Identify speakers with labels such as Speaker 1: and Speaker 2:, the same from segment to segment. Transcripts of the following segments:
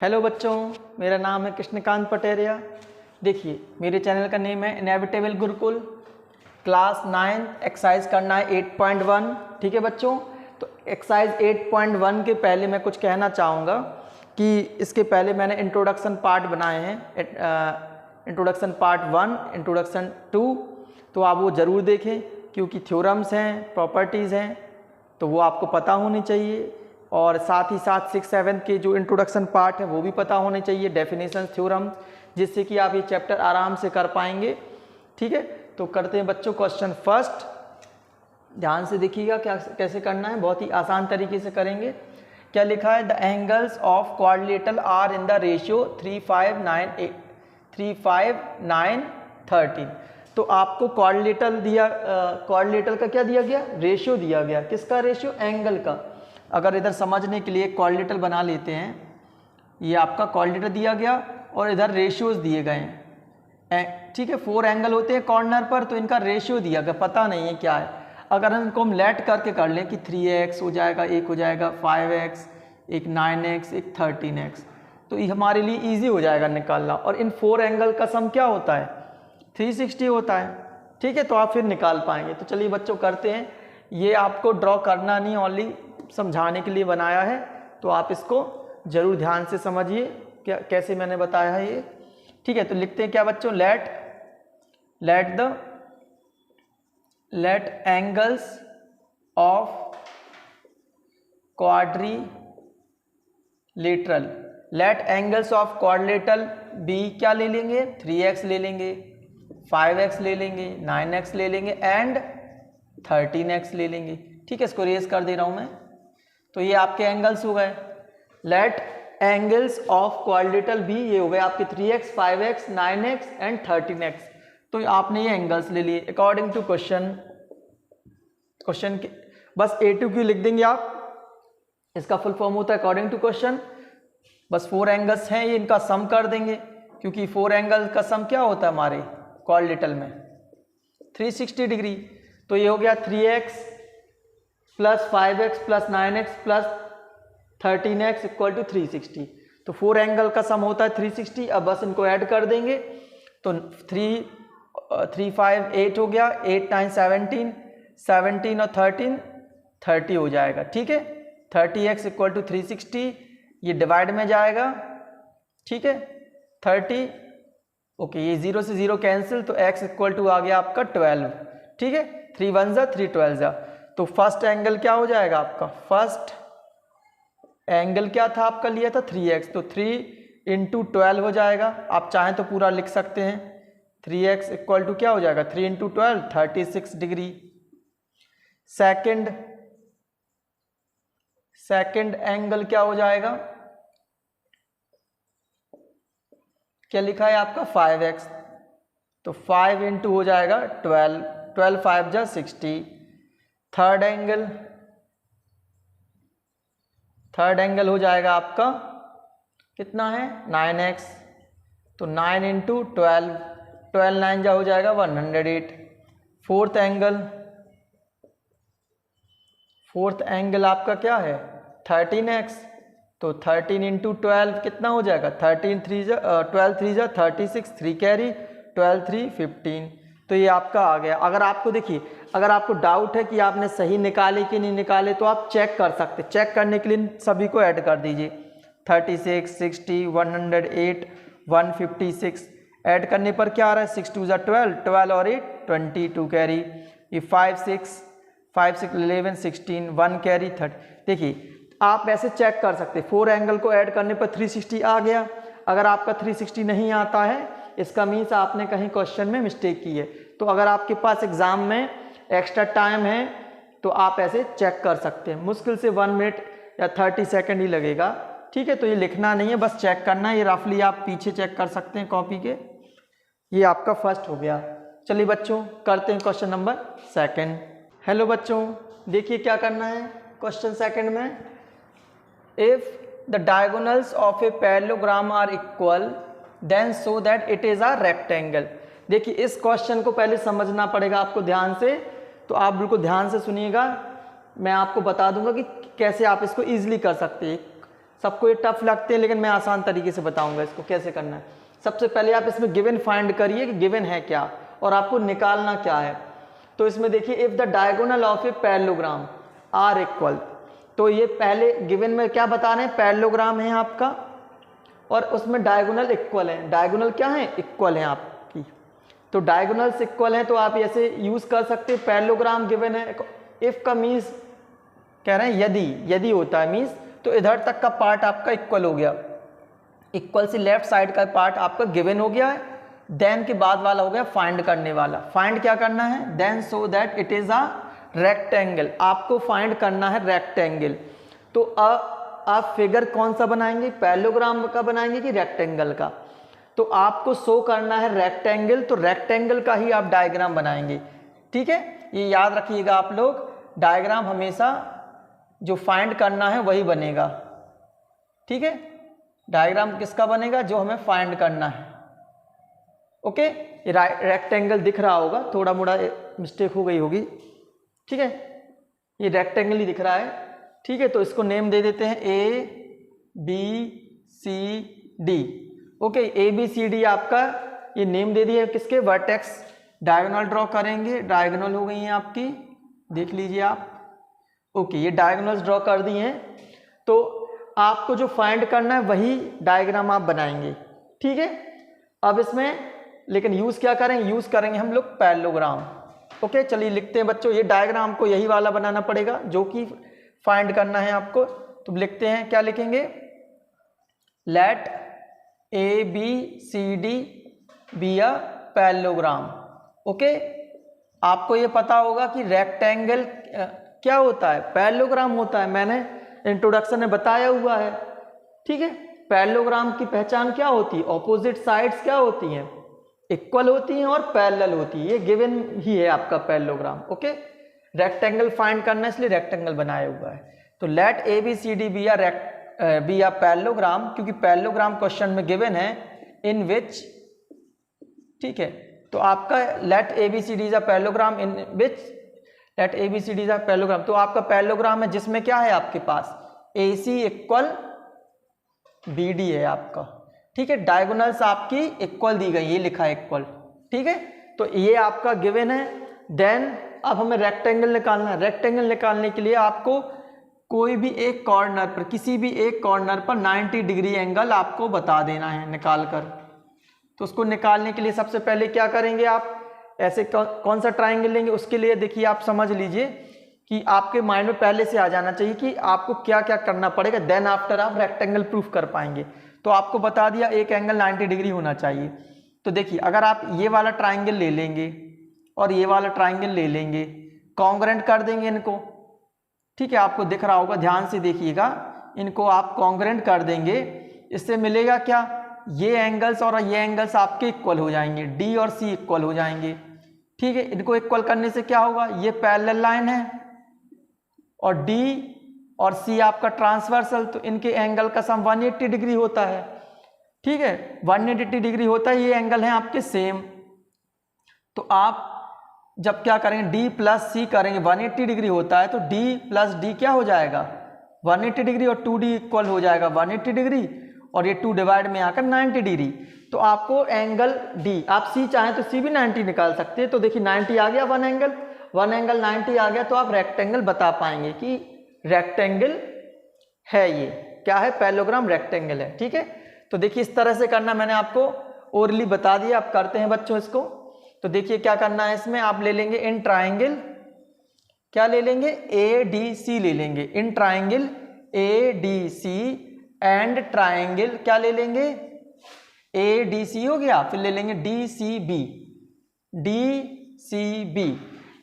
Speaker 1: Hello बच्चों, मेरा नाम है कृष्णकांत पटेरिया। देखिए, मेरे चैनल का नेम है इनएविटेबल गुरुकुल। क्लास 9 एक्सरसाइज करना है 8.1। ठीक है बच्चों, तो एक्सरसाइज 8.1 के पहले मैं कुछ कहना चाहूँगा कि इसके पहले मैंने इंट्रोडक्शन पार्ट बनाए हैं, इंट्रोडक्शन पार्ट 1, इंट्रोडक्शन 2। तो आप वो ज़रूर देखें क्योंकि थ्योरम्स हैं, प्रॉपर्टीज़ हैं, तो वो आपको पता होनी चाहिए। और साथ ही साथ 6-7 के जो इंट्रोडक्शन पार्ट है वो भी पता होने चाहिए, डेफिनेशन, थ्योरम, जिससे कि आप ये चैप्टर आराम से कर पाएंगे। ठीक है, तो करते हैं बच्चों क्वेश्चन फर्स्ट। ध्यान से देखिएगा क्या कैसे करना है, बहुत ही आसान तरीके से करेंगे। क्या लिखा है? The angles of quadrilateral are in the ratio 3, 5, 9, 13। तो आपको क्वाड्रिलेटरल दिया, क्वाड्रिलेटरल का क्या दिया गया? रेशियो दिया गया। किसका रेशियो? एंगल का। अगर इधर समझने के लिए क्वाड्रिलेटरल बना लेते हैं, ये आपका क्वाड्रिलेटरल दिया गया और इधर रेशियोज दिए गए हैं। ठीक है, 4 एंगल होते हैं कॉर्नर पर, तो इनका रेशियो दिया गया, पता नहीं है क्या है। अगर हम इनको लेट करके कर लें कि 3x हो जाएगा, एक हो जाएगा 5x, एक 9x, एक 13x, तो ये हमारे लिए इजी हो जाएगा निकालना। और इन 4 एंगल का सम क्या होता है? 360 होता है। ठीक है, तो आप फिर निकाल पाएंगे। तो चलिए बच्चों करते हैं। ये आपको ड्रॉ करना नहीं, ओनली समझाने के लिए बनाया है, तो आप इसको जरूर ध्यान से समझिए क्या कैसे मैंने बताया है ये। ठीक है, तो लिखते हैं क्या बच्चों? Let angles of quadrilateral, let angles of quadrilateral be क्या ले लेंगे? 3x ले लेंगे, 5x ले लेंगे, 9x ले लेंगे एंड 13x ले लेंगे। ठीक है, इसको रेज कर दे रहा हूं मैं। तो ये आपके एंगल्स हो गए। Let angles of quadrilateral be, ये हो गए आपके 3x, 5x, 9x and 13x। तो आपने ये एंगल्स ले लिए अकॉर्डिंग टू क्वेश्चन के, बस A2 की लिख देंगे आप। इसका फुल फॉर्म होता है अकॉर्डिंग टू क्वेश्चन। बस 4 एंगल्स हैं, ये इनका सम कर देंगे क्योंकि 4 एंगल का सम क्या होता है हमारे क्वाड्रिलेटरल में? 360 डिग्री। तो ये हो गया 3x plus 5x plus 9x plus 13x equal to 360। तो 4 एंगल का सम होता है 360। अब बस इनको ऐड कर देंगे तो 3, 5, 8 हो गया, 8, 9, 17, 17 और 13, 30 हो जाएगा। ठीक है, 30x इक्वल टू 360, ये डिवाइड में जाएगा। ठीक है, 30, ओके, ये 0 से 0 कैंसिल, तो x इक्वल टू आ गया आपका 12। ठीक है, 3 1 जा 3 12 जा। तो फर्स्ट एंगल क्या हो जाएगा आपका? फर्स्ट एंगल क्या था आपका? लिया था 3x, तो 3 × 12 हो जाएगा। आप चाहें तो पूरा लिख सकते हैं। 3x इक्वल टू क्या हो जाएगा? 3 × 12, 36 डिग्री। सेकंड एंगल क्या हो जाएगा? क्या लिखा है आपका? 5x, तो 5 × हो जाएगा 12, 12 5 जा 60। थर्ड एंगल हो जाएगा आपका कितना है? 9x, तो 9 × 12, 12 9 जा हो जाएगा 108। फोर्थ एंगल आपका क्या है? 13x, तो 13 × 12 कितना हो जाएगा? 12 3 जा 36, 3 कैरी, 12 3 15। तो ये आपका आ गया। अगर आपको देखिए, अगर आपको डाउट है कि आपने सही निकाले कि नहीं निकाले, तो आप चेक कर सकते। चेक करने के लिए सभी को ऐड कर दीजिए। 36, 60, 108, 156 ऐड करने पर क्या आ रहा है? 6 2 जा 12, 12 और 8 22 कैरी, ये 5 6 11 16, 1 कैरी 30। देखिए, आप ऐसे चेक कर सकते। 4 एंगल को ऐड करने पर 360 आ गया। अगर आपका 360 नहीं आता है, इसका मीन्स आपने कहीं क्वेश्चन में मिस्टेक की है। तो अगर आपके पास एग्जाम में एक्स्ट्रा टाइम है तो आप ऐसे चेक कर सकते हैं। मुश्किल से 1 मिनट या 30 सेकंड ही लगेगा। ठीक है, तो ये लिखना नहीं है, बस चेक करना है। ये रफली आप पीछे चेक कर सकते हैं कॉपी के। ये आपका फर्स्ट हो गया। चलिए बच्चों करते हैं क्वेश्चन नंबर 2। हेलो बच्चों, देखिए क्या करना है क्वेश्चन 2 में। If the diagonals of a parallelogram are equal then so that it is a rectangle. देखिए, इस क्वेश्चन को पहले समझना पड़ेगा आपको ध्यान से, तो आप बिल्कुल ध्यान से सुनिएगा। मैं आपको बता दूंगा कि कैसे आप इसको इजीली कर सकते हैं। सबको ये टफ लगते हैं, लेकिन मैं आसान तरीके से बताऊंगा इसको कैसे करना है। सबसे पहले आप इसमें गिवन फाइंड करिए कि गिवन है क्या और आपको निकालना क्या है। तो इसमें देखिए if the diagonal of a parallelogram are equal, तो ये पहले गिवन में क्या बता रहे हैं, पैरेललोग्राम है आपका और उसमें डायगोनल इक्वल है। डायगोनल क्या है, इक्वल है आपकी। तो डायगोनल्स इक्वल है तो आप ऐसे यूज कर सकते हैं। पैरेललोग्राम गिवन है, इफ का मीन्स कह रहे हैं यदि होता है मीन्स, तो इधर तक का पार्ट आपका इक्वल हो गया, इक्वल से लेफ्ट साइड का पार्ट आपका गिवन हो गया है। देन के बाद वाला हो गया फाइंड करने वाला। फाइंड क्या करना है, then so that it is a rectangle, आपको फाइंड करना है रेक्टेंगल। तो आप फिगर कौन सा बनाएंगे, पैरेललोग्राम का बनाएंगे कि रेक्टेंगल का। तो आपको शो करना है रेक्टेंगल, तो रेक्टेंगल का ही आप डायग्राम बनाएंगे। ठीक है, ये याद रखिएगा आप लोग, डायग्राम हमेशा जो फाइंड करना है वही बनेगा। ठीक है, डायग्राम किसका बनेगा, जो हमें फाइंड करना है। ओके, ये रेक्टेंगल दिख रहा होगा, थोड़ा मोड़ा मिस्टेक हो गई होगी। ठीक है, ये रेक्टेंगल ही दिख रहा है। ठीक है, तो इसको नेम दे देते हैं ABCD। ओके, ABCD आपका ये नेम दे दिया किसके, वर्टेक्स। डायगोनल ड्रॉ करेंगे, डायगोनल हो गई हैं आपकी, देख लीजिए आप। ओके, ये डायगोनल्स ड्रॉ कर दिए हैं। तो आपको जो फाइंड करना है वही डायग्राम आप बनाएंगे। ठीक है, अब इसमें लेकिन यूज क्या करेंगे, यूज करेंगे हम लोग पैरेललोग्राम। ओके, चलिए लिखते हैं बच्चों, ये डायग्राम को यही वाला बनाना पड़ेगा जो कि फाइंड करना है आपको। तो लिखते हैं, क्या लिखेंगे, let ABCD be a parallelogram. Okay, आपको ये पता होगा कि रेक्टेंगल क्या होता है, पैरेललोग्राम होता है, मैंने इंट्रोडक्शन में बताया हुआ है। ठीक है, पैरेललोग्राम की पहचान क्या होती है, ऑपोजिट साइड्स क्या होती हैं, इक्वल होती हैं और पैरेलल होती है। ये गिवन ही है आपका पैरेललोग्राम। ओके, रेक्टेंगल फाइंड करना है इसलिए रेक्टेंगल बनाया हुआ है। तो let ABCD be a parallelogram, क्योंकि पैरेललोग्राम क्वेश्चन में गिवन है इन विच। ठीक है, तो आपका let ABCD is a parallelogram in which, let ABCD is a parallelogram, तो आपका पैरेललोग्राम है जिसमें क्या है आपके पास AC इक्वल BD है आपका। ठीक है, डायगोनल्स आपकी इक्वल दी गई, ये लिखा है इक्वल। ठीक है, तो ये आपका गिवन है। देन अब हमें रेक्टेंगल निकालना है। रेक्टेंगल निकालने के लिए आपको कोई भी एक कॉर्नर पर, किसी भी एक कॉर्नर पर 90 डिग्री एंगल आपको बता देना है निकाल कर। तो उसको निकालने के लिए सबसे पहले क्या करेंगे आप, ऐसे कौन सा ट्राइंगल लेंगे, उसके लिए देखिए आप समझ लीजिए कि आपके माइंड में पहले से आ जाना चाहिए कि आपको क्या क्या करना पड़ेगा, देन आफ्टर आप रेक्टेंगल प्रूफ कर पाएंगे। तो आपको बता दिया एक एंगल 90 डिग्री होना चाहिए। तो देखिए अगर आप ये वाला ट्राइंगल ले लेंगे और ये वाला ट्राइंगल ले लेंगे, कॉन्ग्रेंट कर देंगे इनको। ठीक है, आपको दिख रहा होगा, ध्यान से देखिएगा, इनको आप कॉन्ग्रेंट कर देंगे। इससे मिलेगा क्या, ये एंगल्स और ये एंगल्स आपके इक्वल हो जाएंगे, D और C इक्वल हो जाएंगे। ठीक है, इनको इक्वल करने से क्या होगा, ये पैरेलल लाइन है और D और C आपका ट्रांसवर्सल, तो इनके एंगल का सम 180 डिग्री होता है। ठीक है, 180 डिग्री होता है, ये एंगल है आपके सेम। तो आप जब क्या करेंगे, D प्लस C करेंगे, 180 डिग्री होता है, तो D प्लस D क्या हो जाएगा 180 डिग्री और 2D इक्वल हो जाएगा 180 डिग्री और ये 2 डिवाइड में आकर 90 डिग्री। तो आपको एंगल D, आप C चाहें तो C भी 90 निकाल सकते हैं। तो देखिए 90 आ गया, वन एंगल 90 आ गया, तो आप रेक्टेंगल बता पाएंगे कि रेक्टेंगल है, ये क्या है, पैरेललोग्राम रेक्टेंगल है। ठीक है, तो देखिए इस तरह से करना, मैंने आपको ओरली बता दिया, आप करते हैं बच्चों इसको। तो देखिए क्या करना है, इसमें आप ले लेंगे इन ट्राइंगल, क्या ले लेंगे, ADC ले लेंगे, in triangle ADC and triangle क्या ले लेंगे, ADC हो गया, फिर ले लेंगे DCB।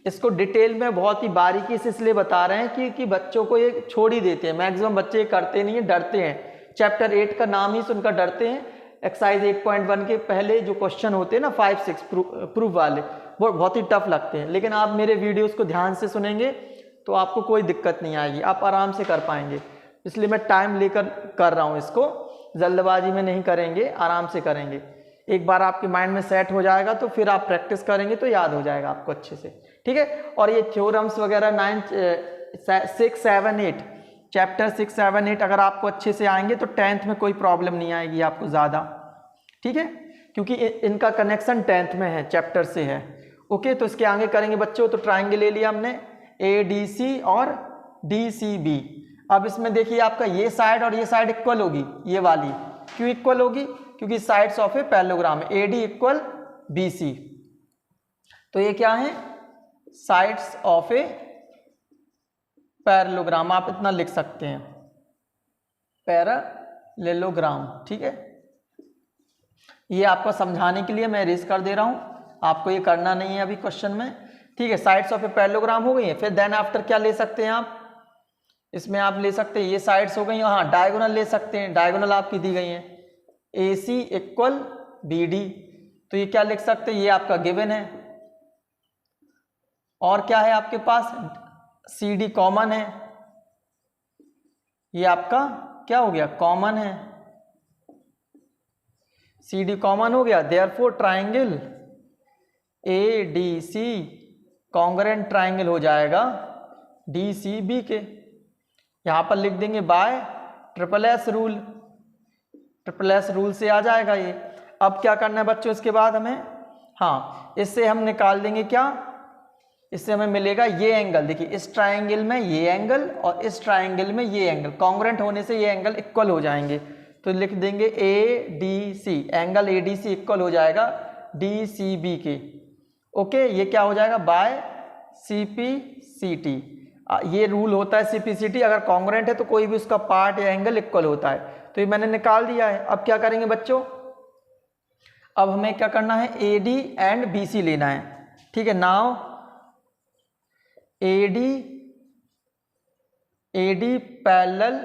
Speaker 1: इसको डिटेल में बहुत ही बारीकी से इसलिए बता रहे हैं कि बच्चों को ये छोड़ ही देते हैं, मैक्सिमम बच्चे करते नहीं है, डरते हैं। चैप्टर 8 का नाम ही सुनकर डरते हैं। एक्सरसाइज 8.1 के पहले जो क्वेश्चन होते हैं ना 5-6 प्रूफ वाले, वो बहुत ही टफ लगते हैं, लेकिन आप मेरे वीडियोस को ध्यान से सुनेंगे तो आपको कोई दिक्कत नहीं आएगी, आप आराम से कर पाएंगे। इसलिए मैं टाइम लेकर कर रहा हूँ इसको, जल्दबाजी में नहीं करेंगे, आराम से करेंगे। एक बार आपके माइंड में सेट हो जाएगा तो फिर आप प्रैक्टिस करेंगे तो याद हो जाएगा आपको अच्छे से। ठीक है, और ये थ्योरम्स वगैरह 9, 6, 7, 8 चैप्टर 6, 7, 8 अगर आपको अच्छे से आएंगे तो 10th में कोई प्रॉब्लम नहीं आएगी आपको ज़्यादा, ठीक है, क्योंकि इनका कनेक्शन 10th में है, चैप्टर से है। ओके, तो इसके आगे करेंगे बच्चों। तो ट्राइंगल ले लिया हमने ADC और DCB। अब इसमें देखिए आपका ये साइड और ये साइड इक्वल होगी, ये वाली क्यों इक्वल होगी, क्योंकि साइड्स ऑफ ए पैरेललोग्राम है, AD इक्वल BC। तो ये क्या है, साइड्स ऑफ ए पैरेललोग्राम, आप इतना लिख सकते हैं, पैरेललोग्राम, ठीक है। ये आपको समझाने के लिए मैं इरेज कर दे रहा हूं, आपको ये करना नहीं है अभी क्वेश्चन में, ठीक है। साइड्स ऑफ ए पैरेललोग्राम हो गई है। फिर देन आफ्टर क्या ले सकते हैं आप, इसमें आप ले सकते हैं ये साइड्स हो गई, हाँ डायगोनल ले सकते हैं, डायगोनल आपकी दी गई है AC इक्वल BD। तो ये क्या लिख सकते हैं, ये आपका गिवन है। और क्या है आपके पास, CD कॉमन है, ये आपका क्या हो गया, कॉमन है, CD कॉमन हो गया। Therefore triangle ADC congruent triangle हो जाएगा DCB के। यहां पर लिख देंगे by SSS rule, SSS rule से आ जाएगा ये। अब क्या करना है बच्चों इसके बाद हमें, हाँ इससे हम निकाल देंगे क्या, इससे हमें मिलेगा ये एंगल। देखिए इस ट्राइंगल में ये एंगल और इस ट्राइंगल में ये एंगल, कॉन्ग्रुएंट होने से ये एंगल इक्वल हो जाएंगे। तो लिख देंगे ADC, एंगल ADC इक्वल हो जाएगा DCB के। ओके, ये क्या हो जाएगा, बाय CPCT। ये रूल होता है CPCT, अगर कॉन्ग्रुएंट है तो कोई भी उसका पार्ट या एंगल इक्वल होता है। तो ये मैंने निकाल दिया है। अब क्या करेंगे बच्चों, अब हमें क्या करना है, AD एंड BC लेना है, ठीक है। नाउ AD पैरेलल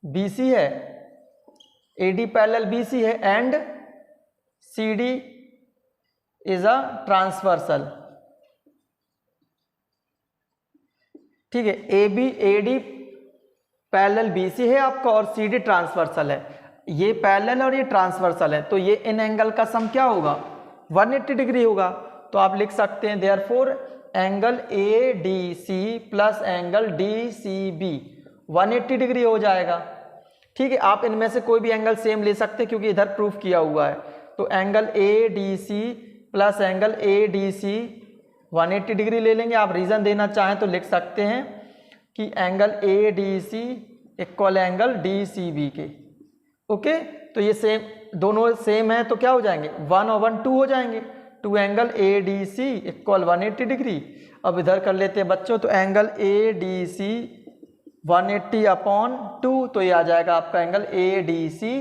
Speaker 1: BC है, AD पैरेलल BC है and CD is a transversal, ठीक है। AD पैरेलल BC है आपका और CD ट्रांसवर्सल है, ये पैरेलल और ये ट्रांसवर्सल है, तो ये इन एंगल का सम क्या होगा, 180 डिग्री होगा। तो आप लिख सकते हैं therefore angle ADC plus angle DCB 180 degree हो जाएगा, ठीक है। आप इनमें से कोई भी एंगल सेम ले सकते हैं क्योंकि इधर प्रूफ किया हुआ है। तो angle ADC plus angle ADC 180 degree ले लेंगे। आप रीजन देना चाहें तो लिख सकते हैं कि angle ADC equal angle DCB के। ओके, तो ये सेम, दोनों सेम है तो क्या हो जाएंगे, 1 और 1 2 हो जाएंगे। Two angle ADC equal 180 degree. अब इधर कर लेते हैं बच्चों, तो एंगल ADC 180 अपॉन 2, तो ये आ जाएगा आपका एंगल ADC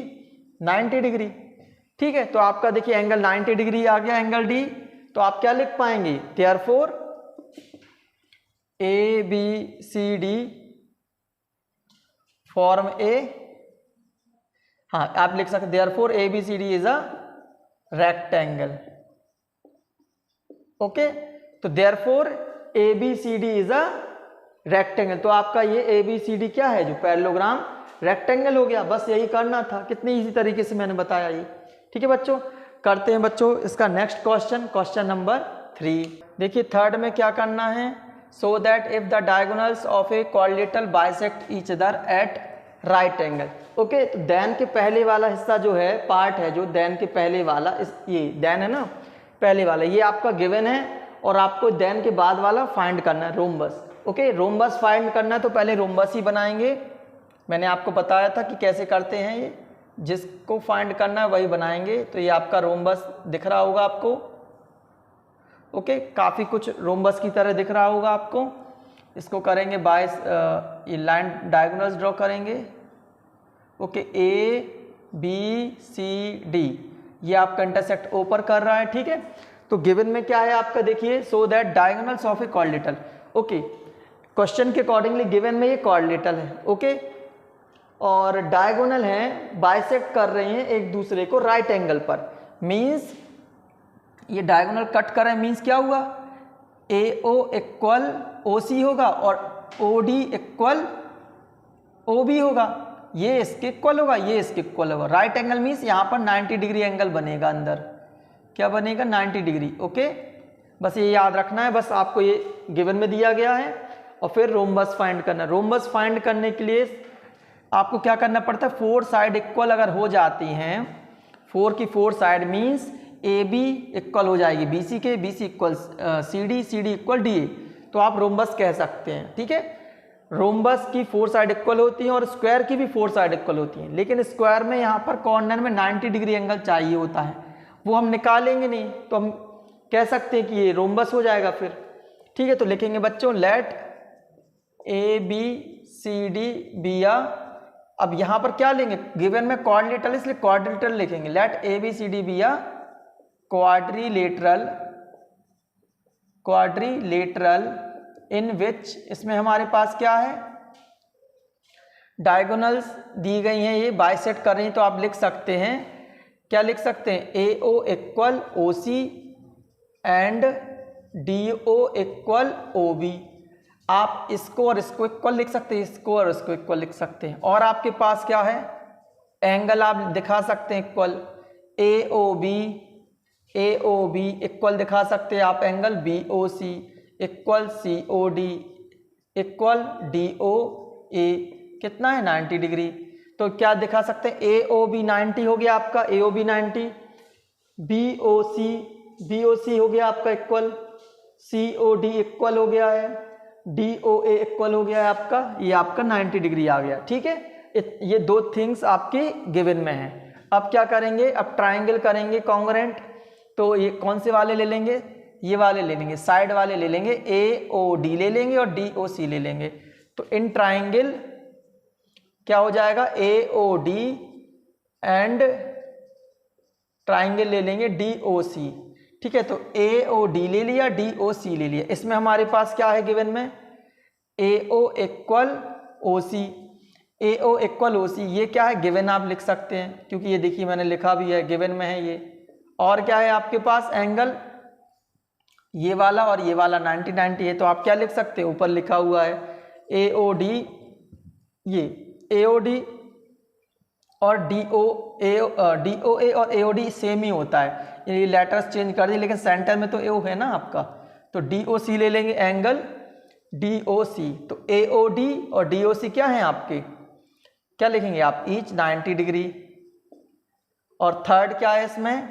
Speaker 1: 90 डिग्री, ठीक है। तो आपका देखिए एंगल 90 डिग्री आ गया एंगल D। तो आप क्या लिख पाएंगे, देयरफॉर ABCD फॉर्म A, हाँ आप लिख सकते therefore ABCD is a rectangle. Okay, तो therefore ABCD is a rectangle. तो आपका ये ABCD क्या है, जो पैरेललोग्राम रेक्टेंगल हो गया। बस यही करना था, कितनी इजी तरीके से मैंने बताया ये, ठीक है बच्चों। करते हैं बच्चों इसका नेक्स्ट क्वेश्चन, क्वेश्चन नंबर 3। देखिए थर्ड में क्या करना है, so that if the diagonals of a quadrilateral bisect each other at right angle. Okay, तो देन के पहले वाला हिस्सा जो है, पार्ट है जो देन के पहले वाला, इस ये देन है ना पहले वाला, ये आपका गिवन है और आपको देन के बाद वाला फाइंड करना है, रोम्बस। ओके, रोम्बस फाइंड करना है तो पहले रोम्बस ही बनाएंगे। मैंने आपको बताया था कि कैसे करते हैं, ये जिसको फाइंड करना है वही बनाएंगे। तो ये आपका रोम्बस दिख रहा होगा आपको। ओके, काफ़ी कुछ रोम्बस की तरह दिख रहा होगा आपको। इसको करेंगे बाय ये लाइन डायगोनल्स ड्रॉ करेंगे। ओके, ABCD ये आपका इंटरसेक्ट ओ पर कर रहा है, ठीक है। तो गिवन में क्या है आपका, देखिए so that diagonals of a quadrilateral. Okay, question के अकॉर्डिंगली गिवन में ये क्वाड्रिलेटरल है। ओके, और डायगोनल है, बाइसेक्ट कर रहे हैं एक दूसरे को राइट एंगल पर, मींस ये डायगोनल कट कर रहे हैं, मींस क्या हुआ, AO इक्वल OC होगा और OD इक्वल OB होगा, ये इसके इक्वल होगा, ये इसके इक्वल होगा। राइट एंगल मींस यहाँ पर 90 डिग्री एंगल बनेगा, अंदर क्या बनेगा, 90 डिग्री। ओके, बस ये याद रखना है, बस आपको ये गिवन में दिया गया है। और फिर रोम्बस फाइंड करना। रोम्बस फाइंड करने के लिए आपको क्या करना पड़ता है, 4 साइड इक्वल अगर हो जाती हैं, 4 की 4 side means A B equal हो जाएगी बी सी के, B C equal C D equal D A, तो आप रोम्बस कह सकते हैं। ठीक है, रोम्बस की 4 साइड इक्वल होती हैं और स्क्वायर की भी 4 साइड इक्वल होती हैं, लेकिन स्क्वायर में यहाँ पर कॉर्नर में 90 डिग्री एंगल चाहिए होता है, वो हम निकालेंगे नहीं, तो हम कह सकते हैं कि ये रोम्बस हो जाएगा फिर। ठीक है, तो लिखेंगे बच्चों let A B C D be a, अब यहाँ पर क्या लेंगे, गिवन में क्वाड्रिलेटरल इसलिए क्वाड्रिलेटरल लिखेंगे, let A B C D be a quadrilateral in which, इसमें हमारे पास क्या है, डायगोनल्स दी गई हैं, ये बाइसेक्ट कर रही हैं, तो आप लिख सकते हैं, क्या लिख सकते हैं, A O equal O C and D O equal O B. आप इसको और इसको इक्वल लिख सकते हैं, इसको और इसको इक्वल लिख सकते हैं, और आपके पास क्या है, एंगल आप दिखा सकते हैं equal, A O B equal दिखा सकते हैं आप angle B O C equal C O D equal D O A, कितना है 90 डिग्री। तो क्या दिखा सकते हैं, ए ओ बी 90 हो गया आपका, ए ओ बी 90, बी ओ सी हो गया आपका equal, C O D equal हो गया है, डी ओ ए इक्वल हो गया है आपका, ये आपका 90 डिग्री आ गया। ठीक है, ये 2 थिंग्स आपके गिवन में हैं। अब क्या करेंगे, अब ट्राइंगल करेंगे कॉन्ग्रुएंट, तो ये कौन से वाले ले लेंगे, ये वाले ले लेंगे, साइड वाले ले लेंगे, ए ओ डी ले लेंगे और डी ओ सी ले लेंगे। तो इन ट्राइंगल क्या हो जाएगा, ए ओ डी एंड ट्राइंगल ले लेंगे डी ओ सी। ठीक है, तो ए ओ डी ले लिया, डी ओ सी ले लिया, इसमें हमारे पास क्या है गिवन में, ए ओ इक्वल ओ सी, ए ओ इक्वल ओ सी, ये क्या है गिवन आप लिख सकते हैं, क्योंकि ये देखिए मैंने लिखा भी है, गिवन में है ये। और क्या है आपके पास एंगल, ये वाला और ये वाला 90 है, तो आप क्या लिख सकते हैं, ऊपर लिखा हुआ है ए ओ डी, ये ए ओ डी और डी ओ ए और ए ओ डी सेम ही होता है, ये लेटर्स चेंज कर दिए, लेकिन सेंटर में तो ए ओ है ना आपका, तो डी ओ सी ले लेंगे एंगल डी ओ सी। तो ए ओ डी और डी ओ सी क्या है आपके, क्या लिखेंगे आप, ईच 90 डिग्री, और थर्ड क्या है इसमें,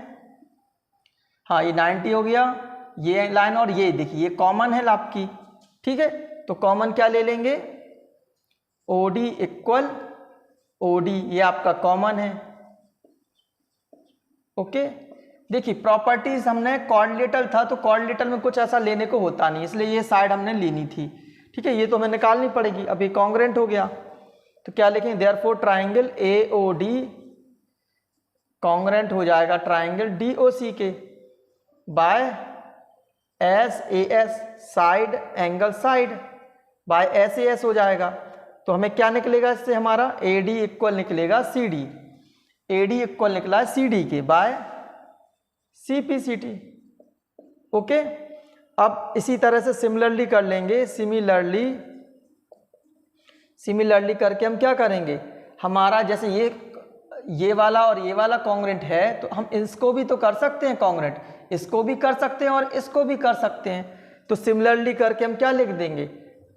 Speaker 1: हाँ ये 90 हो गया, ये लाइन और ये देखिए ये कॉमन है आपकी। ठीक है, तो कॉमन क्या ले लेंगे, O D equal O D, ये आपका कॉमन है। ओके, देखिए प्रॉपर्टीज हमने क्वाड्रिलेटरल था, तो क्वाड्रिलेटरल में कुछ ऐसा लेने को होता नहीं, इसलिए ये साइड हमने लेनी थी। ठीक है, ये तो हमें निकालनी पड़ेगी, अभी कॉन्ग्रुएंट हो गया, तो क्या लिखेंगे, therefore triangle A O D congruent हो जाएगा ट्राइंगल डी ओ सी के by S A S side angle side by S A S हो जाएगा। तो हमें क्या निकलेगा इससे, हमारा ए डी इक्वल निकलेगा C D, A D equal निकला है सी डी के by C P C T. Okay, अब इसी तरह से सिमिलरली कर लेंगे, सिमिलरली करके हम क्या करेंगे, हमारा जैसे ये वाला और ये वाला कॉन्ग्रुएंट है, तो हम इसको भी तो कर सकते हैं कॉन्ग्रुएंट, इसको भी कर सकते हैं और इसको भी कर सकते हैं। तो सिमिलरली करके हम क्या लिख देंगे,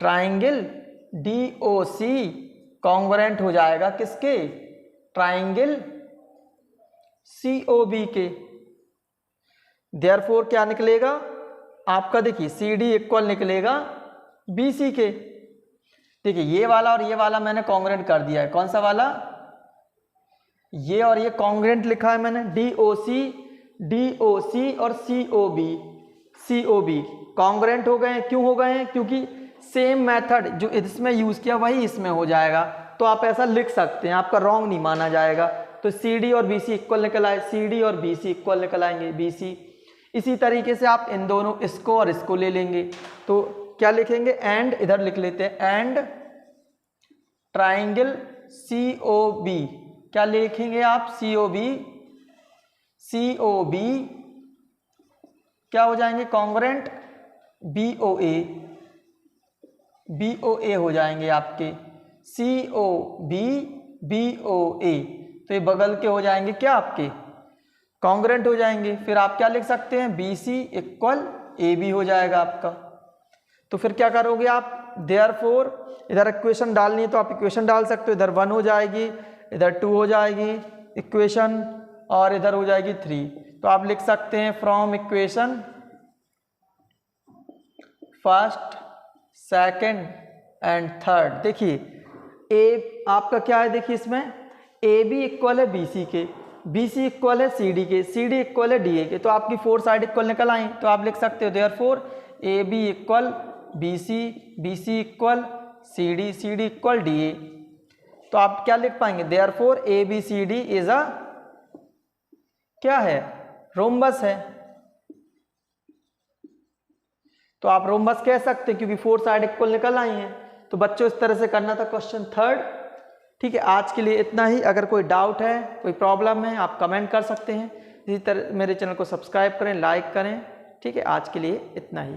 Speaker 1: triangle D O C congruent हो जाएगा किसके, ट्राइंगल सी ओ बी के। देयरफॉर क्या निकलेगा आपका, देखिए सी डी इक्वल निकलेगा बी सी के। देखिए ये वाला और ये वाला मैंने कॉन्ग्रुएंट कर दिया है, कौन सा वाला, ये और ये कॉन्ग्रुएंट लिखा है मैंने, डी ओ सी और सी ओ बी कॉन्ग्रुएंट हो गए हैं। क्यों हो गए हैं, क्योंकि सेम मेथड जो इसमें यूज किया वही इसमें हो जाएगा, तो आप ऐसा लिख सकते हैं, आपका रॉन्ग नहीं माना जाएगा। तो सी डी और बी सी इक्वल निकल आए, सी डी और बी सी इक्वल निकल आएंगे बी सी। इसी तरीके से आप इन दोनों इसको और इसको ले लेंगे, तो क्या लिखेंगे, एंड इधर लिख लेते हैं, and triangle C O B, क्या लिखेंगे आप, सी ओ बी क्या हो जाएंगे, कॉन्ग्रुएंट बी ओ ए हो जाएंगे आपके, सी ओ बी ओ ए, तो ये बगल के हो जाएंगे क्या आपके, कॉन्ग्रुएंट हो जाएंगे। फिर आप क्या लिख सकते हैं, B C equal A B हो जाएगा आपका। तो फिर क्या करोगे आप, देयरफॉर इधर इक्वेशन डालनी है तो आप इक्वेशन डाल सकते हो, इधर 1 हो जाएगी, इधर 2 हो जाएगी इक्वेशन, और इधर हो जाएगी 3। तो आप लिख सकते हैं from equation first, second and third. देखिए ए आपका क्या है, देखिए इसमें ए बी इक्वल है बी सी के, बी सी इक्वल है सी डी के, सी डी इक्वल है डी ए के। तो आपकी 4 साइड इक्वल निकल आई, तो आप लिख सकते हो therefore A B equal B C equal C D equal D A. तो आप क्या लिख पाएंगे, therefore A B C D is a क्या है, रोम्बस है। तो आप रोम्बस कह सकते हैं क्योंकि 4 साइड इक्वल निकल आई हैं। तो बच्चों इस तरह से करना था क्वेश्चन 3। ठीक है, आज के लिए इतना ही। अगर कोई डाउट है, कोई प्रॉब्लम है, आप कमेंट कर सकते हैं। इसी तरह मेरे चैनल को सब्सक्राइब करें, लाइक करें। ठीक है, आज के लिए इतना ही।